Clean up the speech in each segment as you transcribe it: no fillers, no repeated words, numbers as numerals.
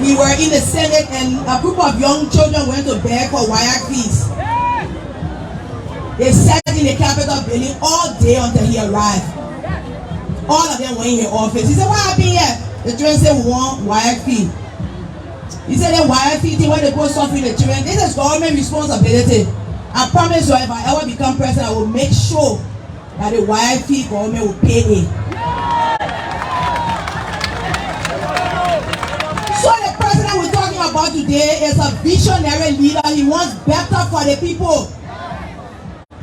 We were in the Senate and a group of young children went to beg for WIAC fees. They sat in the Capitol building all day until he arrived. All of them were in his office. He said, what happened here? The children said, we want WIAC fee. He said, the WIAC fee thing, when they go suffering the children, this is government responsibility. I promise you, if I ever become president, I will make sure that the WIAC fee government will pay it. So the president we're talking about today is a visionary leader. He wants better for the people.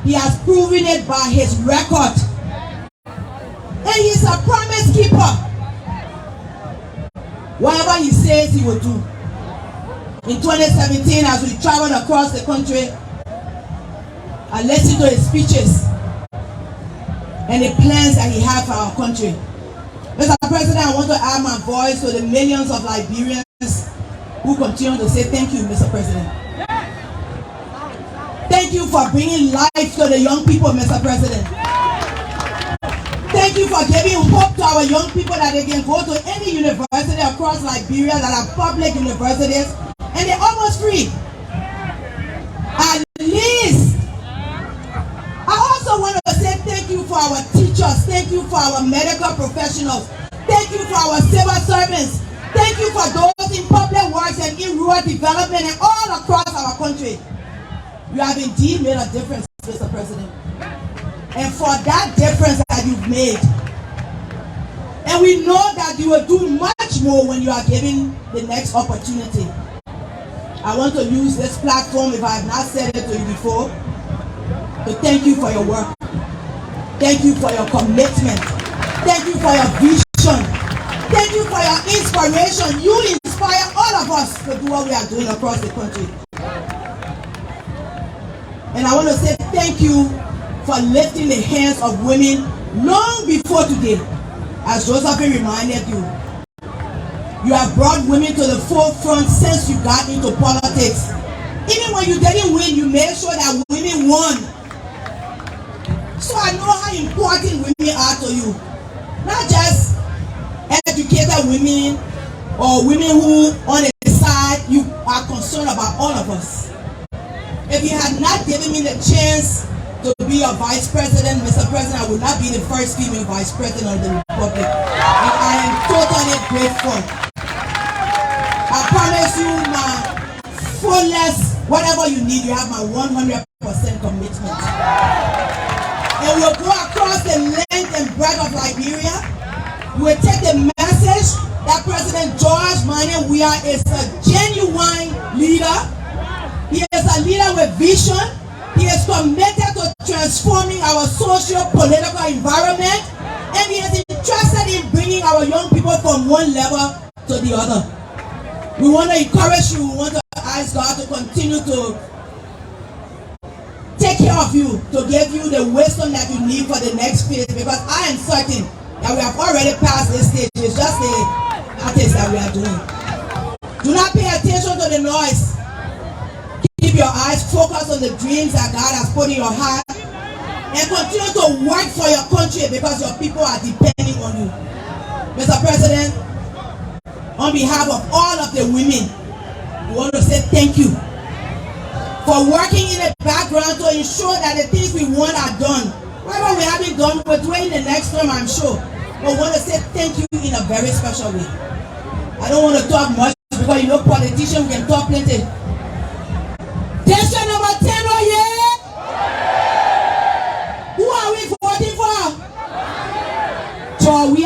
He has proven it by his record. And he's a promise keeper. Whatever he says, he will do. In 2017, as we traveled across the country, I listened to his speeches and the plans that he had for our country. Mr. President, I want to add my voice to the millions of Liberians who continue to say thank you, Mr. President. Thank you for bringing life to the young people, Mr. President. Thank you for giving hope to our young people that they can go to any university across Liberia that are public universities and they're almost free. At least. I also want to say thank you for our teachers. Thank you for our medical professionals. Thank you for our civil servants. Thank you for those in public works and in rural development and all across our country. You have indeed made a difference, Mr. President. And for that difference that you've made, and we know that you will do much more when you are given the next opportunity. I want to use this platform, if I have not said it to you before, to thank you for your work. Thank you for your commitment. Thank you for your vision. Thank you for your inspiration. You inspire all of us to do what we are doing across the country. And I want to say thank you for lifting the hands of women long before today. As Josephine reminded you, you have brought women to the forefront since you got into politics. Even when you didn't win, you made sure that women won. So I know how important women are to you. Not just educated women or women who on the side, you are concerned about all of us. If you had not given me the chance to be a vice president, Mr. President, I would not be the first female vice president of the Republic. And I am totally grateful. I promise you my fullest, whatever you need, you have my 100% commitment. And we'll go across the length and breadth of Liberia. We'll take the message that President George Mane Weah is a genuine leader. He is a leader with vision. He is committed to transforming our socio-political environment. And he is interested in bringing our young people from one level to the other. We want to encourage you. We want to ask God to continue to take care of you, to give you the wisdom that you need for the next phase, because I am certain that we have already passed this stage. It's just the practice that we are doing. Do not pay attention to the noise. Keep your eyes focused on the dreams that God has put in your heart and continue to work for your country because your people are depending on you. Mr. President, on behalf of all of the women, we want to say thank you for working in the background to ensure that the things we want are done. Whatever we haven't done, we're doing the next term, I'm sure. But we want to say thank you in a very special way. I don't want to talk much because you know politicians can talk plenty. Station number 10 right here. Who are we voting for? George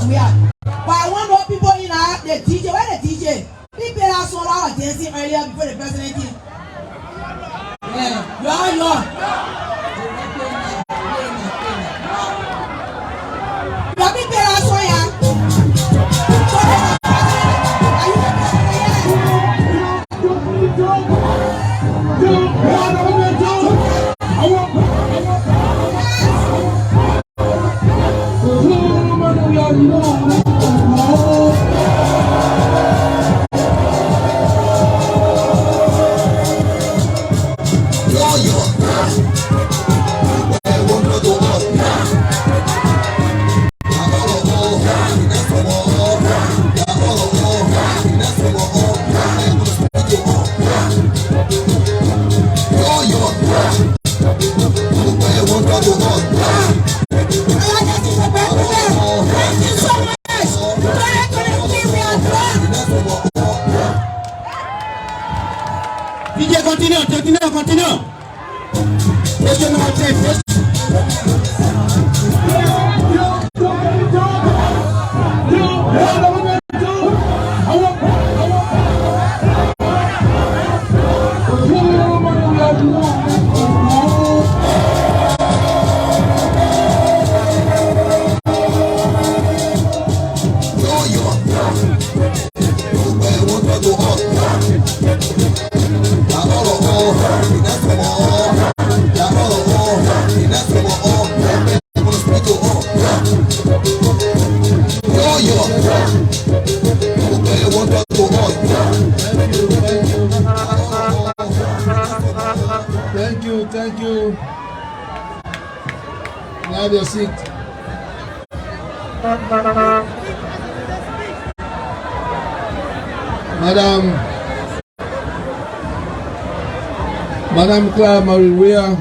Weah. But I want more people in the DJ. Where the DJ? People are so loud dancing earlier before the president came. Yeah, your people are so young. continue. Thank you. Have your seat. Madam Clara Maria,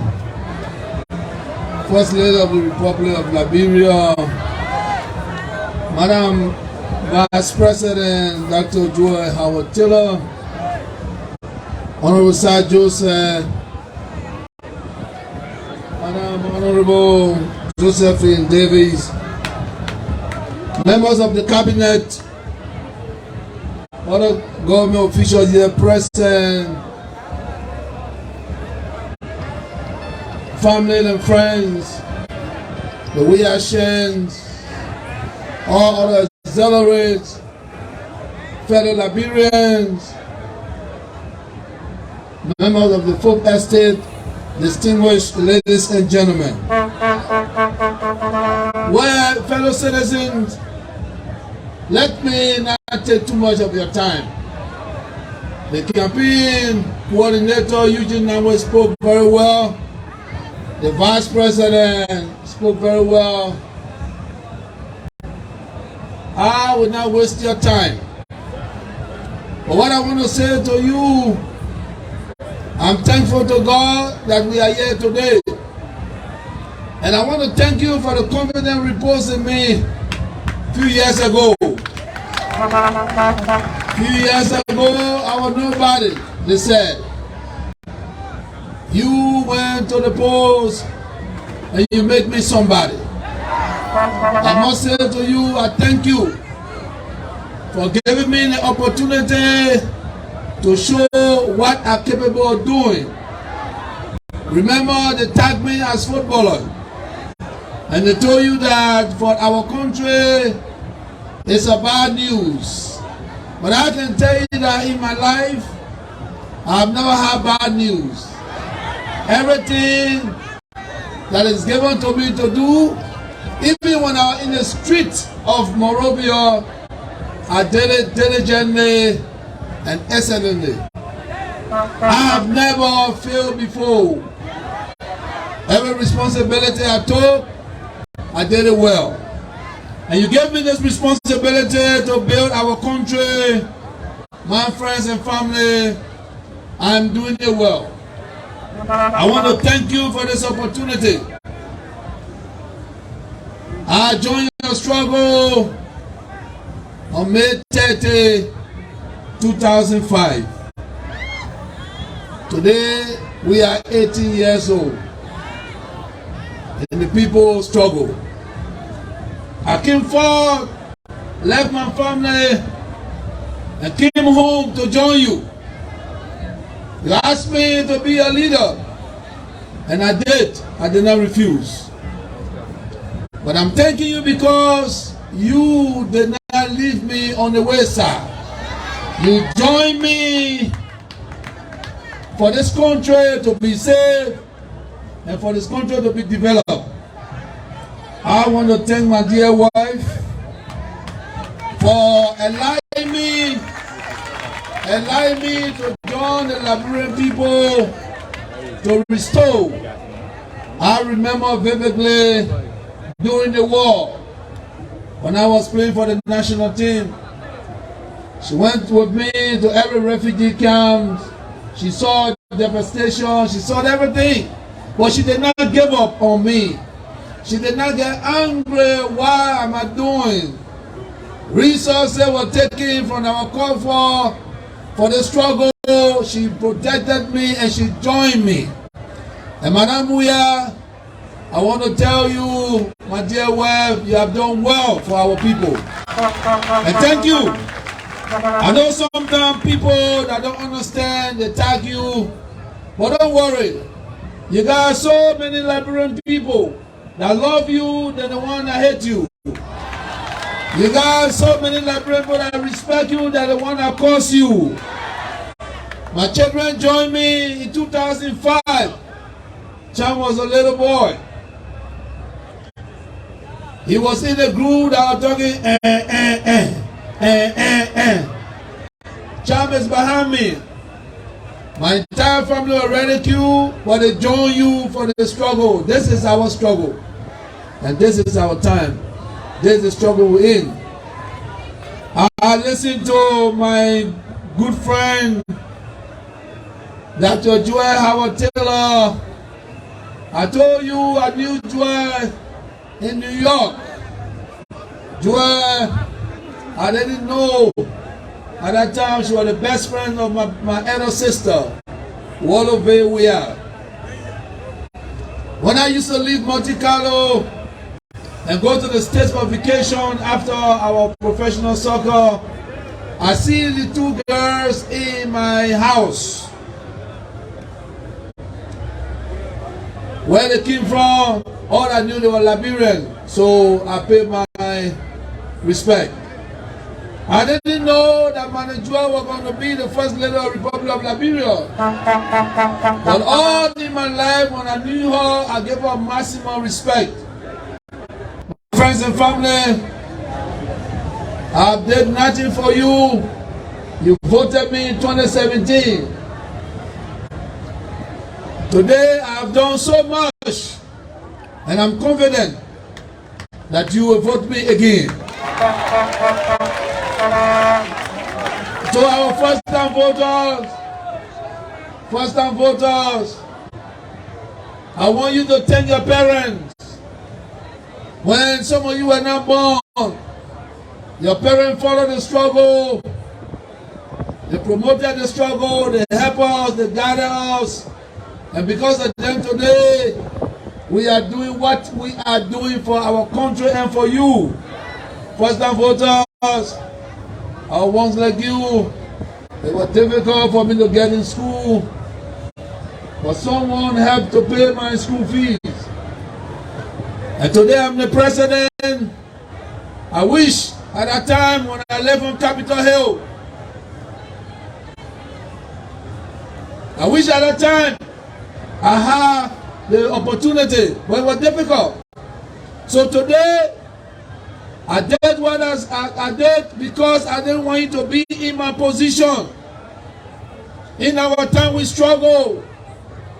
First Lady of the Republic of Liberia, Madam Vice President Dr. Joy Howard Taylor, Honorable Sir Joseph, Madam Honorable Josephine Davis, members of the cabinet, other government officials here present, family and friends, the Wiashans, all other auxiliaries, fellow Liberians, members of the Folk Estate, distinguished ladies and gentlemen. Well, fellow citizens, let me not take too much of your time. The campaign coordinator, Eugene Namwe, spoke very well. The Vice President spoke very well. I will not waste your time. But what I want to say to you, I'm thankful to God that we are here today. And I want to thank you for the confidence reposed in me a few years ago. A few years ago, I was nobody, they said. You went to the polls and you make me somebody. I must say to you, I thank you for giving me the opportunity to show what I'm capable of doing. Remember, they tagged me as footballer. And they told you that for our country, it's a bad news. But I can tell you that in my life, I've never had bad news. Everything that is given to me to do, even when I was in the street of Monrovia, I did it diligently and excellently. I have never failed before. Every responsibility I took, I did it well. And you gave me this responsibility to build our country, my friends and family. I'm doing it well. I want to thank you for this opportunity. I joined your struggle on May 30, 2005. Today, we are 18 years old. And the people struggle. I came forward, left my family, and came home to join you. You asked me to be a leader, and I did. I did not refuse. But I'm thanking you because you did not leave me on the wayside. You joined me for this country to be saved and for this country to be developed. I want to thank my dear wife for allowing me to join the Liberian people to restore. I remember vividly during the war when I was playing for the national team. She went with me to every refugee camp. She saw devastation, she saw everything, but she did not give up on me. She did not get angry. Why am I doing? Resources were taken from our call for the struggle. she protected me and she joined me. And Madam Muya, I want to tell you, my dear wife, you have done well for our people. And thank you. I know sometimes people that don't understand, they tag you, but don't worry. You got so many Liberian people that love you than the one that hate you. You got so many Liberian people that respect you than the one that curse you. My children joined me in 2005. Cham was a little boy. He was in the group that was talking, Cham is behind me. My entire family will ridicule, but they join you for the struggle. This is our struggle. And this is our time. This is the struggle we're in. I listened to my good friend, Dr. Joy Howard Taylor. I told you I knew Joy in New York. Joy, I didn't know. At that time, she was the best friend of my elder sister, Woloveya. When I used to leave Monte Carlo and go to the States for vacation after our professional soccer, I see the two girls in my house. Where they came from, all I knew they were Liberian, so I paid my respect. I didn't know that Manajua was going to be the first lady of the Republic of Liberia. But all in my life, when I knew her, I gave her maximum respect. Friends and family, I did nothing for you. You voted me in 2017. Today, I have done so much, and I'm confident that you will vote me again. To our first-time voters, I want you to thank your parents. When some of you were not born, your parents followed the struggle. They promoted the struggle, they helped us, they guided us. And because of them today, we are doing what we are doing for our country and for you. First-time voters, our ones like you, it was difficult for me to get in school, but someone helped to pay my school fees. And today I'm the president. I wish at that time when I left on Capitol Hill, I wish at that time I had the opportunity, but it was difficult. So today, I did what I did because I didn't want you to be in my position. In our time we struggled.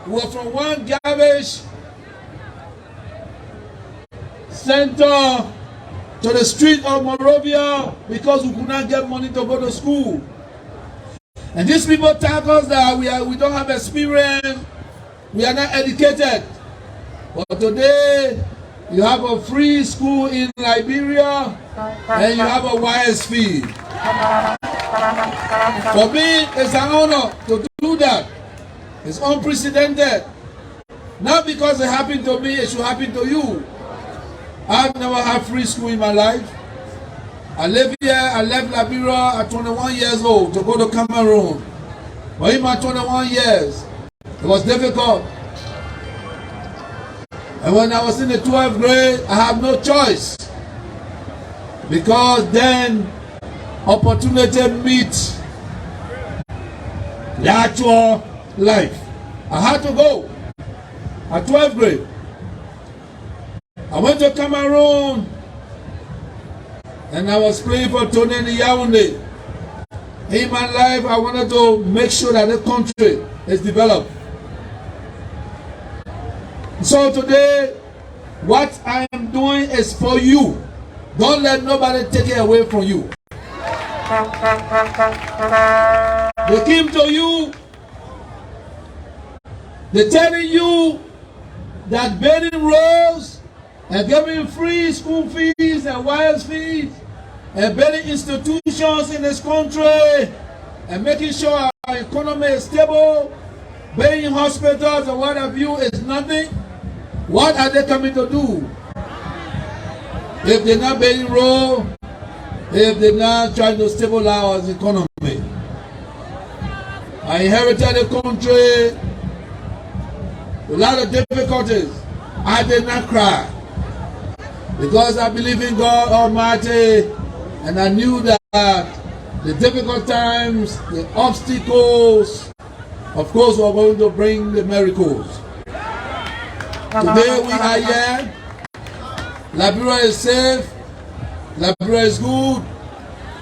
We were from one garbage center to the street of Monrovia because we could not get money to go to school. And these people tell us that we don't have experience, we are not educated. But today, you have a free school in Liberia and you have a YSP. For me, it's an honor to do that. It's unprecedented. Not because it happened to me, it should happen to you. I've never had free school in my life. I live here, I left Liberia at 21 years old to go to Cameroon. But in my 21 years, it was difficult. And when I was in the 12th grade, I had no choice. Because then opportunity meets the actual life. I had to go at 12th grade. I went to Cameroon and I was playing for Tony in Yaoundé. In my life, I wanted to make sure that the country is developed. So today, what I am doing is for you. Don't let nobody take it away from you. They came to you, they're telling you that building roads and giving free school fees and wires fees and building institutions in this country and making sure our economy is stable, building hospitals and what have you is nothing, what are they coming to do? If they're not building roads, if they're not trying to stabilize our economy. I inherited a country with a lot of difficulties. I did not cry because I believe in God Almighty, and I knew that the difficult times, the obstacles, of course, were going to bring the miracles. Today we are here. Liberia is safe. Liberia is good.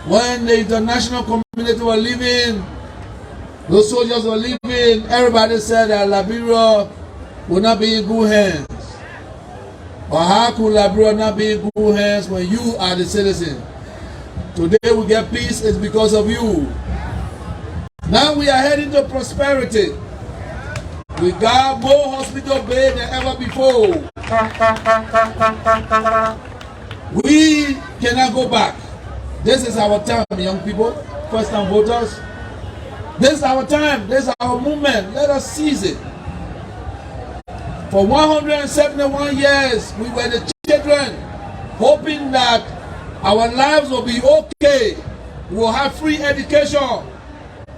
When the international community were leaving, those soldiers were leaving, everybody said that Liberia will not be in good hands. But how could Liberia not be in good hands when you are the citizen? Today we get peace, it's because of you. Now we are heading to prosperity. We got more hospital beds than ever before. We cannot go back. This is our time, young people, first time voters. This is our time, this is our movement. Let us seize it. For 171 years, we were the children, hoping that our lives will be okay. We'll have free education.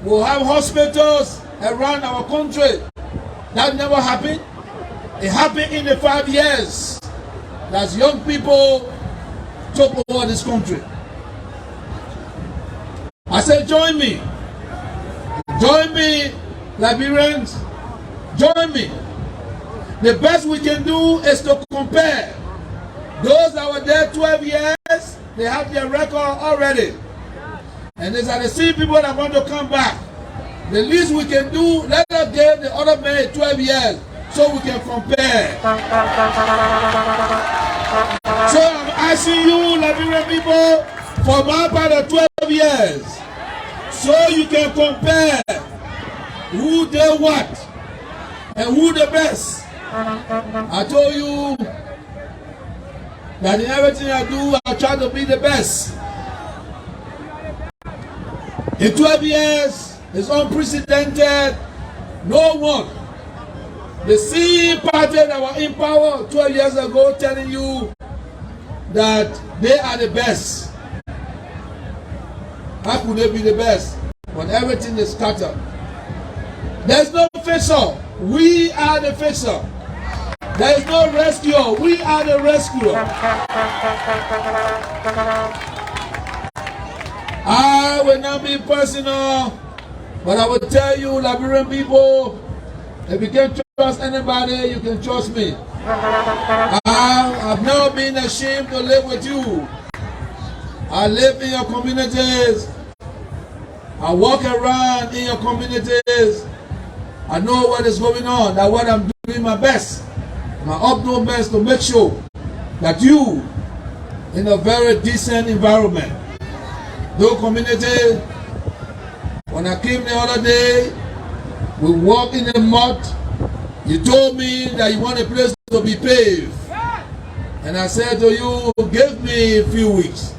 We'll have hospitals around our country. That never happened. It happened in the 5 years that young people took over this country. I said, join me. Join me, Liberians. Join me. The best we can do is to compare. Those that were there 12 years, they have their record already. And these are the same people that want to come back. The least we can do, let us give the other men 12 years so we can compare. So I'm asking you, Liberian people, for my part of 12 years, so you can compare who did what and who the best. I told you that in everything I do, I try to be the best. In 12 years, it's unprecedented. No one. The same party that were in power 12 years ago telling you that they are the best. How could they be the best when everything is scattered? There's no fixer. We are the fixer. There is no rescuer. We are the rescuer. I will not be personal, but I will tell you, Liberian people, if you can't trust anybody, you can trust me. I've never been ashamed to live with you. I live in your communities. I walk around in your communities. I know what is going on. That's what I'm doing my best. My utmost best to make sure that you, in a very decent environment, no community. When I came the other day, we walked in the mud. You told me that you want a place to be paved. And I said to you, give me a few weeks.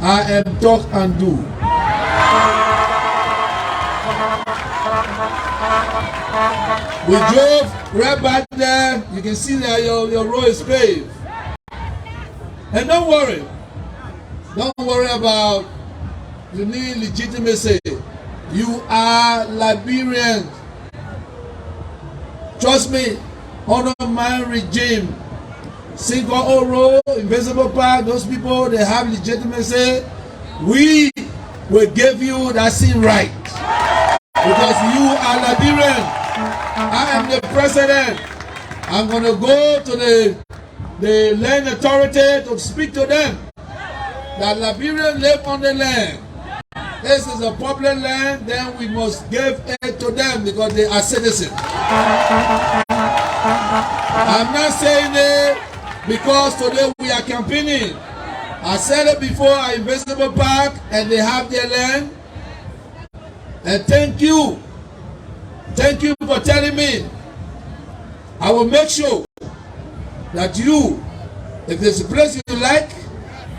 I am talk and do. We drove right back there. You can see that your road is paved. And don't worry. Don't worry about you need legitimacy. You are Liberians. Trust me, under my regime, Single Oro, Invisible Park, those people, they have legitimacy. We will give you that same right. Because you are Liberian. I am the president. I'm going to go to the land authority to speak to them. That Liberians live on the land. This is a public land, then we must give it to them because they are citizens. I'm not saying it because today we are campaigning. I said it before at Invisible Park and they have their land. And thank you. Thank you for telling me. I will make sure that you, if there's a place you like,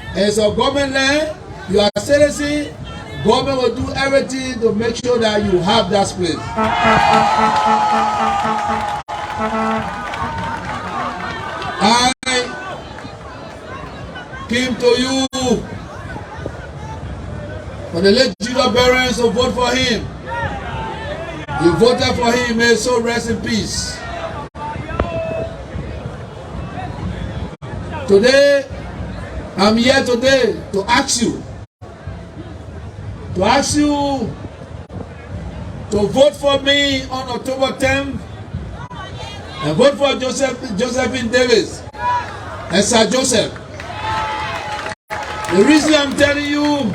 and it's a government land, you are a citizen, government will do everything to make sure that you have that space. I came to you for the late Judah parents to vote for him. You voted for him, may so rest in peace. Today, I'm here today to ask you to vote for me on October 10th and vote for Josephine Davis and Sir Joseph. The reason I'm telling you,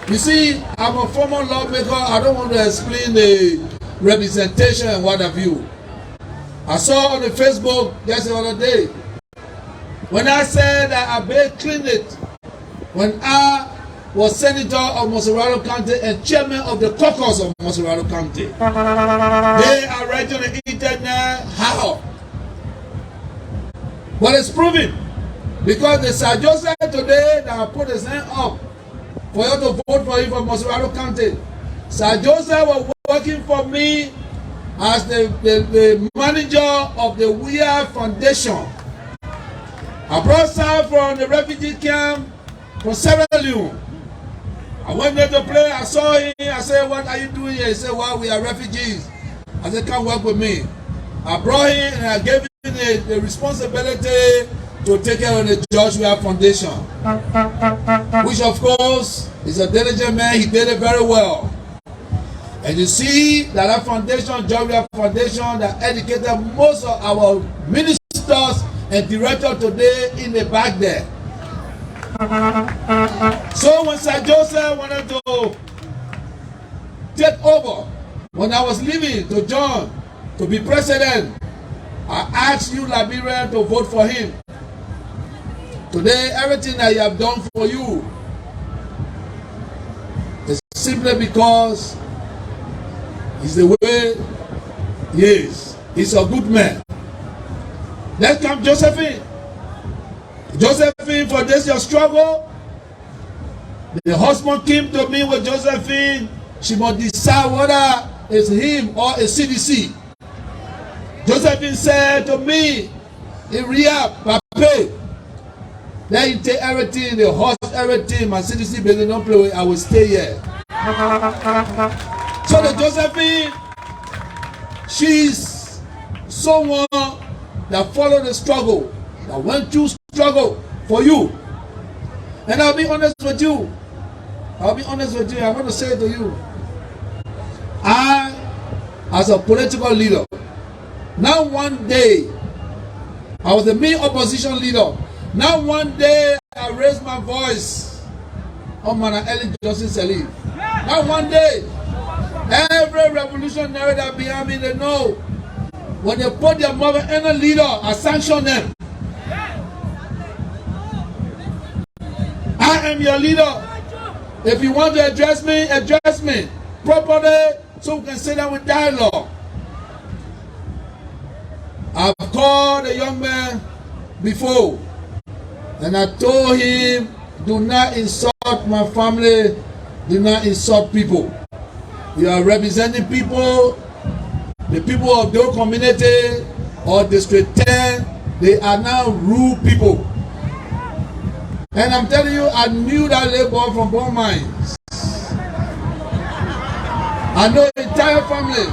you see, I'm a former lawmaker. I don't want to explain the representation and what have you. I saw on the Facebook just the other day when I said that I bailed clean it when I was senator of Montserrado County and chairman of the caucus of Montserrado County. They are writing on the internet how. But it's proven because the Sir Joseph today that I put his hand up for you to vote for him from Montserrado County. Sir Joseph was working for me as the manager of the WIA Foundation. I brought Sir from the refugee camp from Sierra Leone. I went there to play, I saw him, I said, what are you doing here? He said, well, we are refugees. I said, come work with me. I brought him and I gave him the responsibility to take care of the George Weah Foundation. Which of course is a diligent man, he did it very well. And you see that foundation, George Weah Foundation, that educated most of our ministers and directors today in the back there. So when Sir Joseph wanted to take over, when I was leaving to join, to be president, I asked you Liberia to vote for him. Today, everything that he have done for you is simply because he's the way he is. He's a good man. Let's come Josephine. Josephine, for this your struggle. The husband came to me with Josephine. She must decide whether it's him or a CDC. Josephine said to me, in Riyadh, Pape, let you take everything, the horse, everything, my CDC building, don't play with, I will stay here. So the Josephine, she's someone that followed the struggle, that went through struggle for you. And I'll be honest with you. I want to say to you, I, as a political leader, now one day, I was the main opposition leader. Now one day, I raised my voice on Mana Eli Johnson Salif. Now one day, every revolutionary that behind me, they know, when they put their mother in a leader, I sanction them. I am your leader. If you want to address me properly, so we can sit down with dialogue. I've called a young man before, and I told him, do not insult my family, do not insult people. You are representing people, the people of their community or District 10, they are now rude people. And I'm telling you, I knew that labor from both minds. I know the entire family.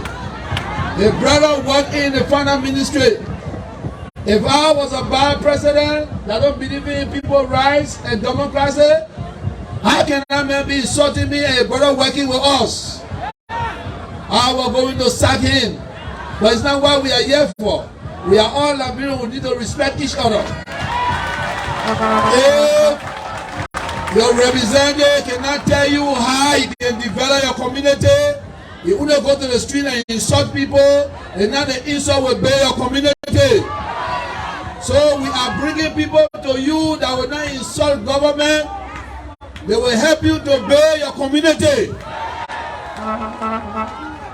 A brother worked in the finance ministry. If I was a bad president that don't believe in people's rights and democracy, how can that man be insulting me and a brother working with us? I was going to sack him. But it's not what we are here for. We are all Liberians, we need to respect each other. If your representative cannot tell you how you can develop your community, you wouldn't go to the street and insult people, and now the insult will bear your community. So we are bringing people to you that will not insult government. They will help you to bear your community.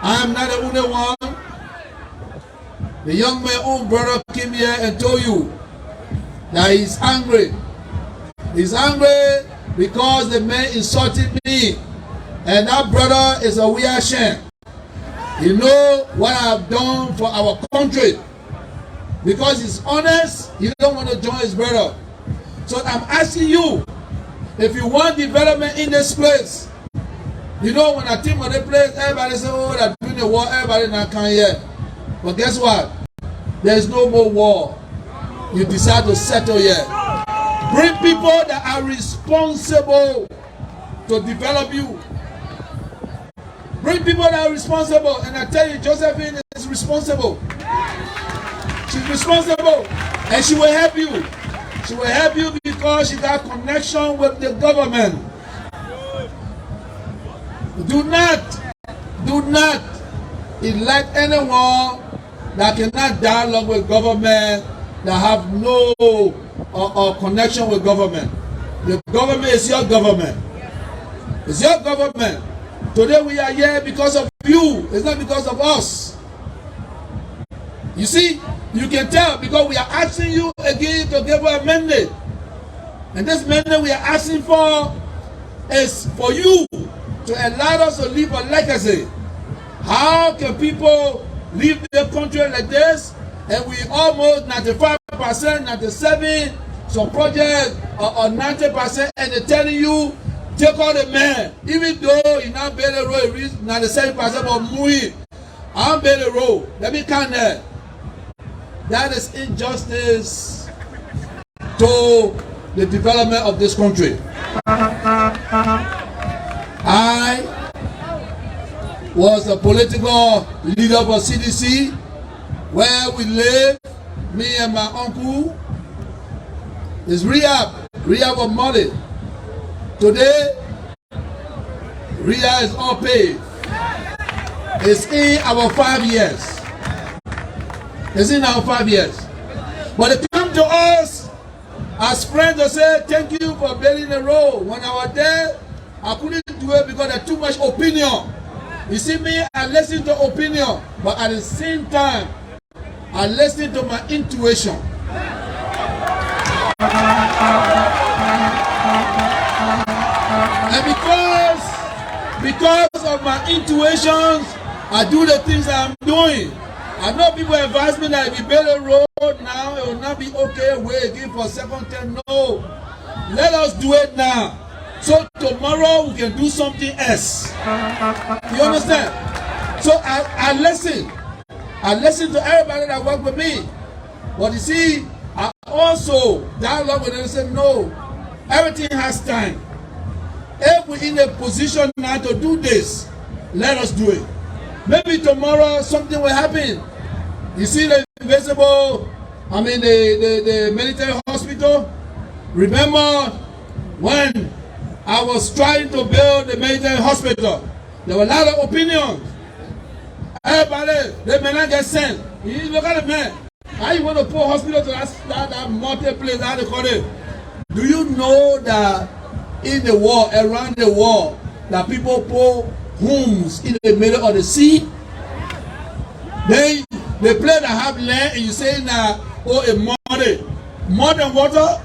I am not the only one. The young man's own brother came here and told you that he's angry. He's angry because the man insulted me. And that brother is a weird shame. You know what I've done for our country. Because he's honest, he don't want to join his brother. So I'm asking you, if you want development in this place, you know when I think of the place, everybody say, oh, they're doing the war, everybody not come here. But guess what? There's no more war. You decide to settle here. Bring people that are responsible to develop you. Bring people that are responsible. And I tell you, Josephine is responsible. She's responsible. And she will help you. She will help you because she got connection with the government. Do not elect anyone that cannot dialogue with government, that have no connection with government. The government is your government. It's your government. Today we are here because of you. It's not because of us. You see, you can tell because we are asking you again to give a mandate. And this mandate we are asking for is for you to allow us to leave a legacy. How can people leave the country like this and we almost 95%, 97%, some projects or 90%, and they're telling you, take all the men, even though you now build the road, reach 97% of moving. I'm build the road. Let me count that. That is injustice to the development of this country. I was a political leader for CDC, where we live, me and my uncle. It's rehab of money. Today, rehab is all paid. It's in our 5 years. It's in our 5 years. But they come to us as friends and say, thank you for building the road. When I was there, I couldn't do it because there's too much opinion. You see me, I listen to opinion, but at the same time, I listen to my intuition. And because of my intuitions, I do the things I'm doing. I know people advise me that if you build a road now, it will not be okay, wait again for a second term. No. Let us do it now. So tomorrow we can do something else. You understand? So I listen. I listen to everybody that work with me. But you see, I also dialogue with them and say, no, everything has time. If we're in a position now to do this, let us do it. Maybe tomorrow something will happen. You see the invisible, the military hospital? Remember when I was trying to build the military hospital, there were a lot of opinions. Everybody, they may not get sent. You look at the man. How you want to put hospital to that multi-place, how they call it? Do you know that in the war, around the war, that people put homes in the middle of the sea? Then the place that have land and you say now, oh, a more than water?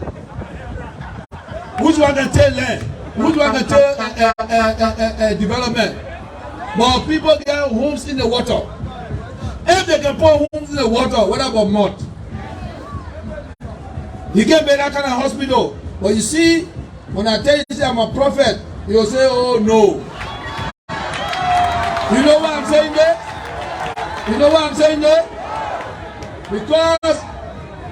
Which one can take land? Which one can take development? But people get homes in the water. If they can put homes in the water, what about mud? You can't build that kind of hospital. But you see, when I tell you say I'm a prophet, you'll say, oh no. You know what I'm saying there? You know what I'm saying there? Because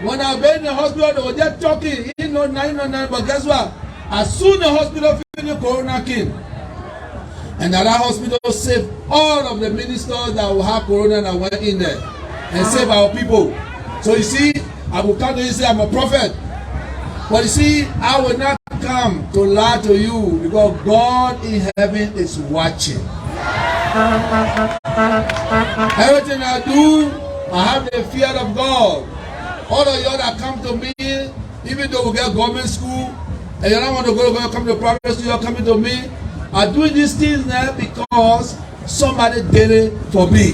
when I've been in the hospital, they were just talking, you know, 999, but guess what? As soon as the hospital finished, Corona came. And that hospital saved all of the ministers that will have Corona that went in there and save our people. So you see, I will come to you and say I'm a prophet. But you see, I will not come to lie to you because God in heaven is watching. Everything I do, I have the fear of God. All of you that come to me, even though we get government school, and you don't want to go come to private school, you're coming to me. I'm doing these things now because somebody did it for me.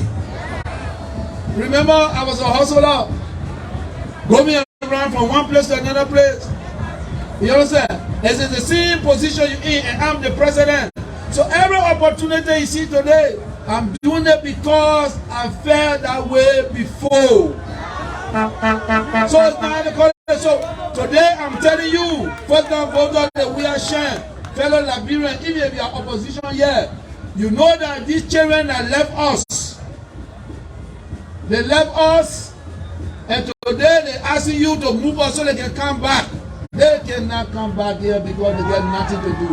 Remember, I was a hustler, going around from one place to another place. You understand? It's in the same position you're in, and I'm the president. So every opportunity you see today, I'm doing it because I felt that way before. So it's not the so today I'm telling you, first and foremost, that we are sharing, fellow Liberians, even if you are opposition here, you know that these children that left us, they left us, and today they're asking you to move us so they can come back. They cannot come back here because they got nothing to do.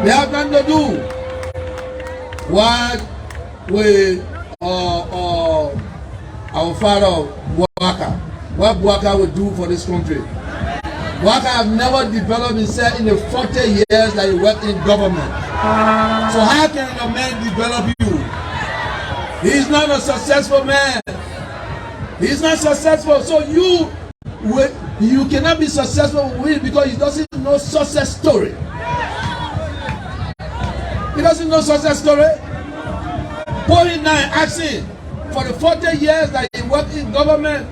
They have nothing to do. What we our father Buaka, what Buaka would do for this country. Buaka have never developed himself in the 40 years that he worked in government. So how can a man develop you? He's not a successful man. He's not successful. So you cannot be successful with him because he doesn't know success story. He doesn't know success story. Put him now and ask him. For the 40 years that he worked in government,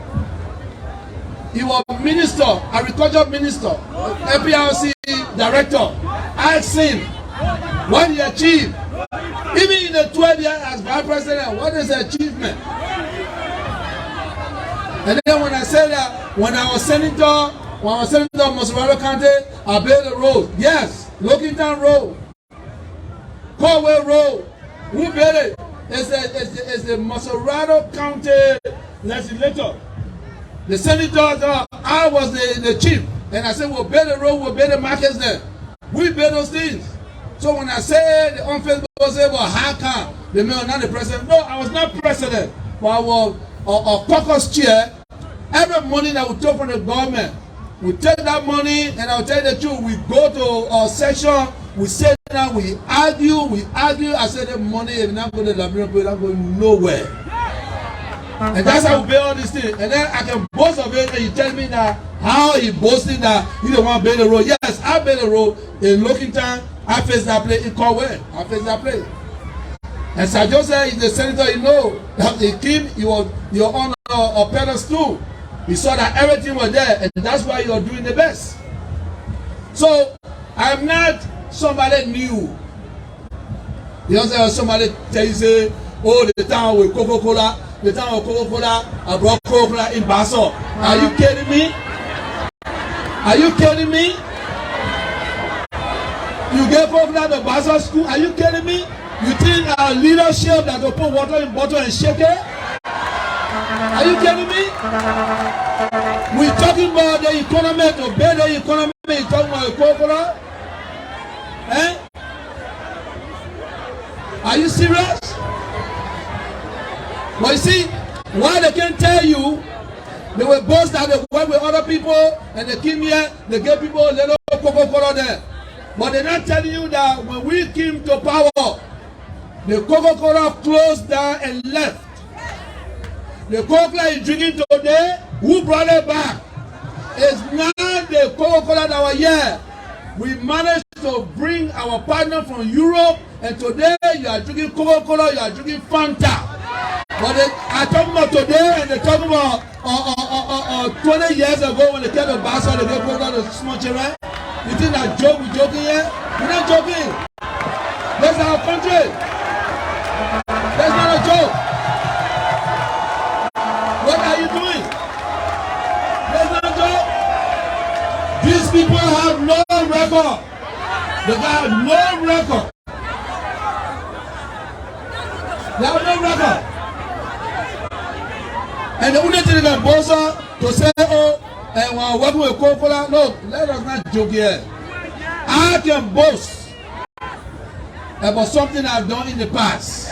he was minister, agriculture minister, APRC director. Ask him what he achieved. Even in the 12 years as vice president, what is the achievement? And then when I said that, when I was senator of Montserrado County, I built a road. Yes, Lockington Road, Conway Road. Who built it? It's the Montserrado County legislator. The senator, I was the chief. And I said, we'll build a road, we'll build the markets there. We build those things. So when I said on Facebook, I said, well, how come the mayor not the president? No, I was not president. But I was a caucus chair. Every money that we took from the government, we take that money, and I'll tell you the truth, we go to our section, we sit down, we argue. I said the money is not going to Liberia, it's not going nowhere. And that's how we pay all these things. And then I can boast of it, and you tell me that how he boasting that he don't want to build a road. Yes, I built a road in Lockington. I faced that place in Conway. I faced that place. And Sir Joseph is the senator, you know. He came, he was on a pedestal. He saw that everything was there, and that's why you are doing the best. So I'm not somebody new. You know, somebody tell you say, oh, the town with Coca-Cola, I brought Coca-Cola in Basso. Are you kidding me? Are you kidding me? You get Coca-Cola to Basso school? Are you kidding me? You think our leadership that will put water in bottle and shake it? Are you kidding me? We're talking about the economy, to build the economy, you're talking about Coca-Cola? Eh? Are you serious? But you see, why they can't tell you, they will boast that they work with other people and they came here, they give people a little Coca-Cola there. But they're not telling you that when we came to power, the Coca-Cola closed down and left. The Coca-Cola is drinking today, who brought it back? It's not the Coca-Cola that was here. We managed to bring our partner from Europe, and today you are drinking Coca-Cola, you are drinking Fanta. But I talk about today, and they talk about 20 years ago when they came to Basel, they gave Coca-Cola to small children. You think that joke, we joking here? We're not joking. That's our country. That's not a joke. What are you doing? That's not a joke. These people have no record. They have no record. They have no record. And the only thing they can boast to say, oh, and we're working with Coca-Cola. No, let us not joke here. I can boast about something I've done in the past.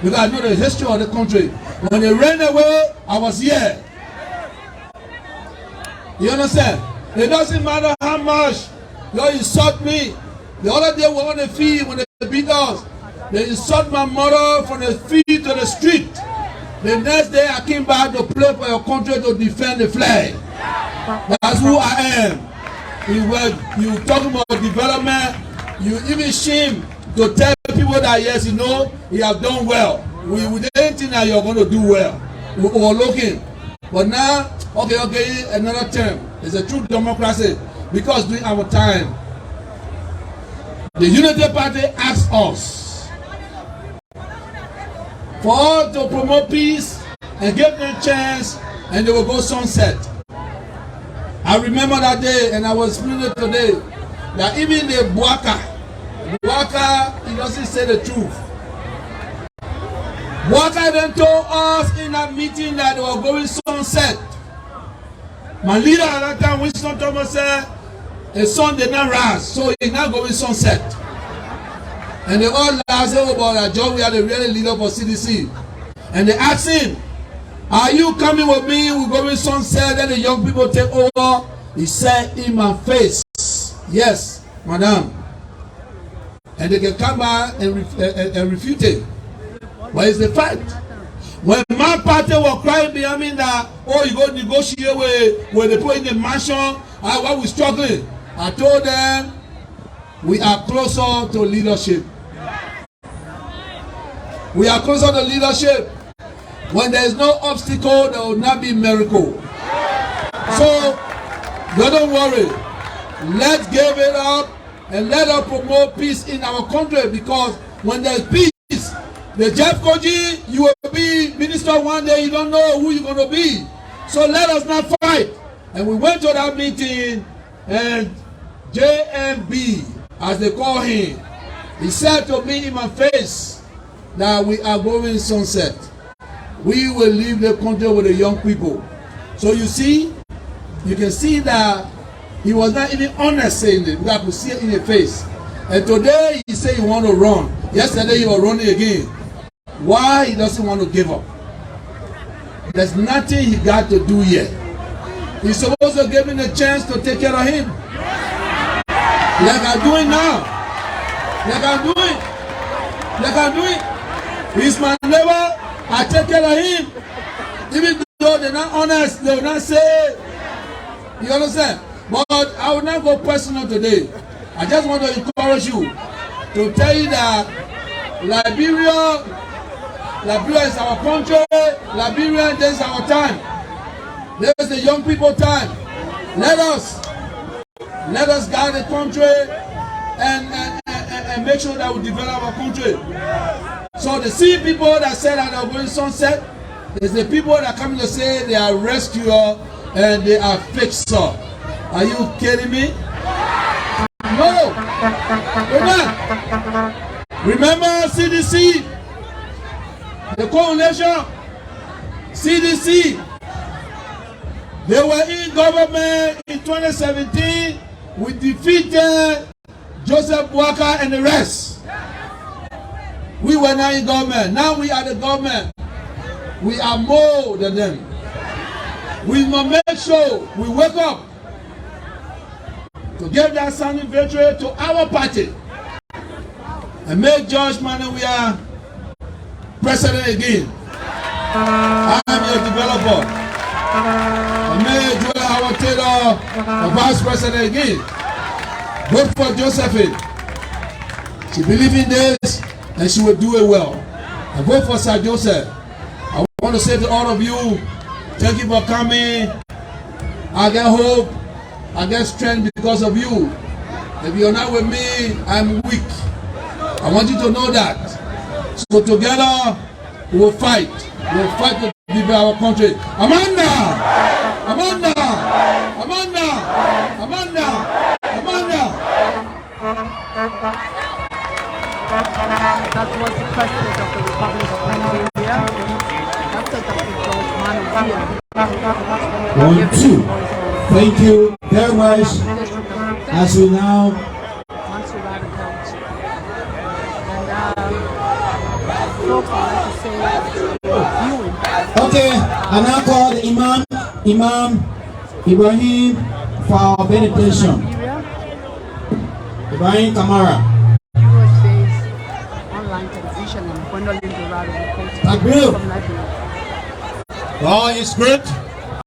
Because I know the history of the country. When they ran away, I was here. You understand? It doesn't matter how much you insult me. The other day we were on the field when they beat us. They insult my mother from the field to the street. The next day I came back to play for your country to defend the flag. That's who I am. You talking about development, you even shame to tell people that yes, you know, you have done well. We didn't think that you're going to do well. We were looking. But now, okay, another term. It's a true democracy. Because during our time, The Unity Party asked us for us to promote peace and give them a chance, and they will go sunset. I remember that day, and I was explaining it today, that even the Buaka, he doesn't say the truth. Buaka then told us in that meeting that they were going sunset. My leader at that time, Winston Thomas, said the sun did not rise, so he's not going sunset. And they all laughed about that John, we are the real leader for CDC. And they asked him, are you coming with me? We're going sunset, then the young people take over. He said in my face, yes, madam. And they can come back and refute it. But it's the fact. When my party was crying behind me that, oh, you go negotiate with the people in the mansion, why we struggling? I told them, we are closer to leadership. We are closer to leadership. When there is no obstacle, there will not be miracle. So, don't worry. Let's give it up and let us promote peace in our country, because when there's peace, the Jeff Koji, you will be minister one day, you don't know who you're going to be. So let us not fight. And we went to that meeting, and JMB, as they call him, he said to me in my face that we are going sunset. We will leave the country with the young people. So you see, you can see that he was not even honest saying it. We have to see it in the face. And today he said he want to run. Yesterday he was running again. Why he doesn't want to give up? There's nothing he got to do yet. He's supposed to give him a chance to take care of him. Like I'm doing now. Like I'm doing. He's my neighbor. I take care of him. Even though they're not honest, they will not say. You understand? But I will not go personal today. I just want to encourage you to tell you that Liberia is our country. Liberia, this is our time. This is the young people time. Let us guide the country and make sure that we develop our country. So the same people that said that they are going sunset, is the people that come to say they are rescuer and they are fixer. Are you kidding me? No. Remember CDC, the coalition, CDC. They were in government in 2017. We defeated Joseph Boakai and the rest. We were not in government. Now we are the government. We are more than them. We must make sure we wake up to give that sounding victory to our party and make George Manawiya president again. I am your developer. And make Joel Howard Taylor the vice president again. Vote for Josephine. She believes in this and she will do it well. And vote for Sir Joseph. I want to say to all of you, thank you for coming. I get hope, I get strength because of you. If you're not with me, I'm weak. I want you to know that. So together, we will fight. We will fight to develop our country. Amanda! Amanda! Amanda! Amanda! Amanda! That was the President of the Republic of Nigeria, Dr. George Manawiya. 1, 2. Thank you very much. As we now Montserrado County. And so far to say viewing. okay, I now call the Imam Ibrahim for our benediction. Ibrahim Kamara. Online television and Montserrado Agree. from Liberia. God is great.